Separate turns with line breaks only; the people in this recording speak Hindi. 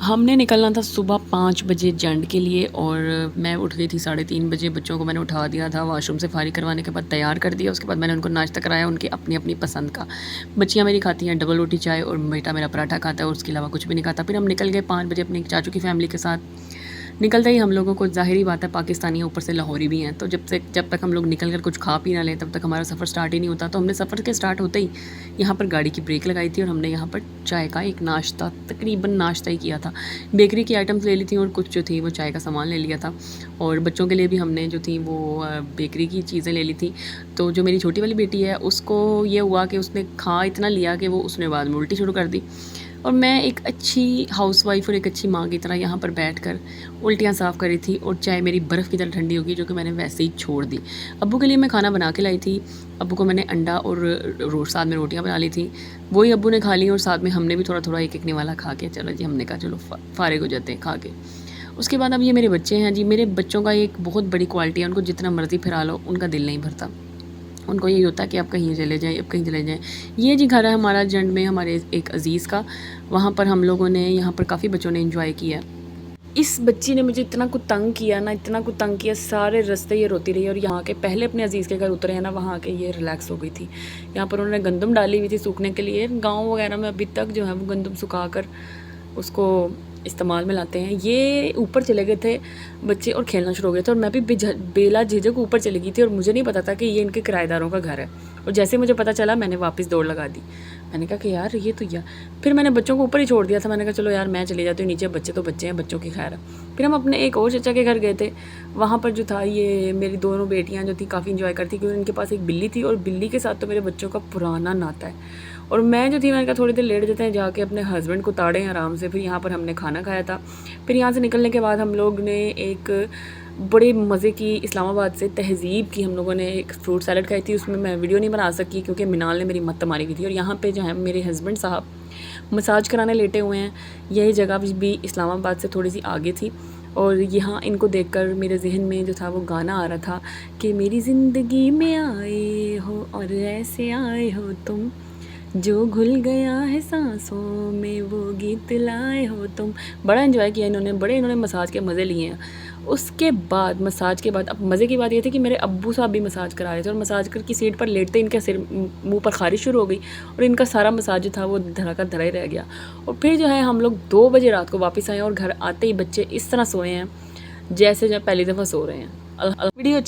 हमने निकलना था सुबह 5 बजे जंड के लिए और मैं उठ गई थी 3:30 बजे। बच्चों को मैंने उठा दिया था, वॉशरूम से फारिग करवाने के बाद तैयार कर दिया। उसके बाद मैंने उनको नाश्ता कराया उनकी अपनी अपनी पसंद का। बच्चियाँ मेरी खाती हैं डबल रोटी चाय और बेटा मेरा पराठा खाता है और उसके अलावा कुछ भी नहीं खाता। फिर हम निकल गए 5 बजे अपने चाचू की फैमिली के साथ। निकलते ही हम लोगों को ज़ाहिर ही बात है पाकिस्तानी ऊपर से लाहौरी भी हैं, तो जब तक हम लोग निकल कर कुछ खा पी ना लें तब तक हमारा सफ़र स्टार्ट ही नहीं होता। तो हमने सफ़र के स्टार्ट होते ही यहाँ पर गाड़ी की ब्रेक लगाई थी और हमने यहाँ पर चाय का एक नाश्ता, तकरीबन नाश्ता ही किया था। बेकरी की आइटम्स ले ली थी और कुछ जो थी वो चाय का सामान ले लिया था। और बच्चों के लिए भी हमने जो थी वो बेकरी की चीज़ें ले ली थी। तो जो मेरी छोटी वाली बेटी है उसको ये हुआ कि उसने खा इतना लिया कि वो उसने बाद में उल्टी शुरू कर दी। और मैं एक अच्छी हाउसवाइफ़ और एक अच्छी माँ की तरह यहाँ पर बैठकर उल्टियाँ साफ़ कर रही थी और चाय मेरी बर्फ़ की तरह ठंडी हो गई, जो कि मैंने वैसे ही छोड़ दी। अब्बू के लिए मैं खाना बना के लाई थी। अब्बू को मैंने अंडा और साथ में रोटियाँ बना ली थी, वही अब्बू ने खा ली और साथ में हमने भी थोड़ा थोड़ा एक एक निवाला खा के चलो जी, हमने कहा चलो फ़ारिग हो जाते हैं खा के। उसके बाद अब ये मेरे बच्चे हैं जी। मेरे बच्चों का एक बहुत बड़ी क्वालिटी है, उनको जितना मर्ज़ी फिरा लो उनका दिल नहीं भरता। उनको यही होता है कि आप कहीं चले जाएँ, अब कहीं चले जाएँ। ये जी घर है हमारा जंड में, हमारे एक अज़ीज़ का। वहाँ पर हम लोगों ने, यहाँ पर काफ़ी बच्चों ने एंजॉय किया। इस बच्ची ने मुझे इतना कुछ तंग किया ना, इतना कुछ तंग किया, सारे रास्ते ये रोती रही। और यहाँ के पहले अपने अज़ीज़ के घर उतरे हैं ना, वहाँ आके ये रिलैक्स हो गई थी। यहाँ पर उन्होंने गंदम डाली हुई थी सूखने के लिए। गाँव वगैरह में अभी तक जो है वो गंदम सुखा कर उसको इस्तेमाल में लाते हैं। ये ऊपर चले गए थे बच्चे और खेलना शुरू हो गए थे और मैं भी बेला झिझक ऊपर चली गई थी और मुझे नहीं पता था कि ये इनके किराएदारों का घर है। और जैसे मुझे पता चला मैंने वापस दौड़ लगा दी। मैंने कहा कि यार ये तो यार, फिर मैंने बच्चों को ऊपर ही छोड़ दिया था। मैंने कहा चलो यार मैं चली जाती हूँ नीचे, बच्चे तो बच्चे हैं, बच्चों की खैर है। फिर हम अपने एक और चचा के घर गए थे। वहाँ पर जो था ये मेरी दोनों बेटियाँ जो थी काफ़ी इंजॉय करती, क्योंकि उनके पास एक बिल्ली थी और बिल्ली के साथ तो मेरे बच्चों का पुराना नाता है। और मैं जो थी, मैंने कहा थोड़ी देर लेट जाते हैं, जाके अपने हस्बैंड को ताड़ें आराम से। फिर यहाँ पर हमने खाना खाया था। फिर यहाँ से निकलने के बाद हम लोग ने एक बड़े मज़े की इस्लामाबाद से तहज़ीब की हम लोगों ने एक फ्रूट सैलड खाई थी। उसमें मैं वीडियो नहीं बना सकी क्योंकि मिनाल ने मेरी मत्त मारी हुई थी। और यहाँ पे जो है मेरे हस्बैंड साहब मसाज कराने लेटे हुए हैं। यही जगह भी इस्लामाबाद से थोड़ी सी आगे थी। और यहाँ इनको देखकर मेरे जहन में जो था वो गाना आ रहा था कि मेरी ज़िंदगी में आए हो और ऐसे आए हो तुम, जो घुल गया है सांसों में वो गीत लाए हो तुम। बड़ा एंजॉय किया इन्होंने, बड़े इन्होंने मसाज के मज़े लिए हैं। उसके बाद मसाज के बाद अब मज़े की बात ये थी कि मेरे अब्बू साहब भी मसाज करा रहे थे और मसाज कर की सीट पर लेटते इनके सिर मुंह पर खारिश शुरू हो गई और इनका सारा मसाज जो था वो धरा का धरा ही रह गया। और फिर जो है हम लोग 2 बजे रात को वापस आए और घर आते ही बच्चे इस तरह सोए हैं जैसे जब पहली दफ़ा सो रहे हैं। वीडियो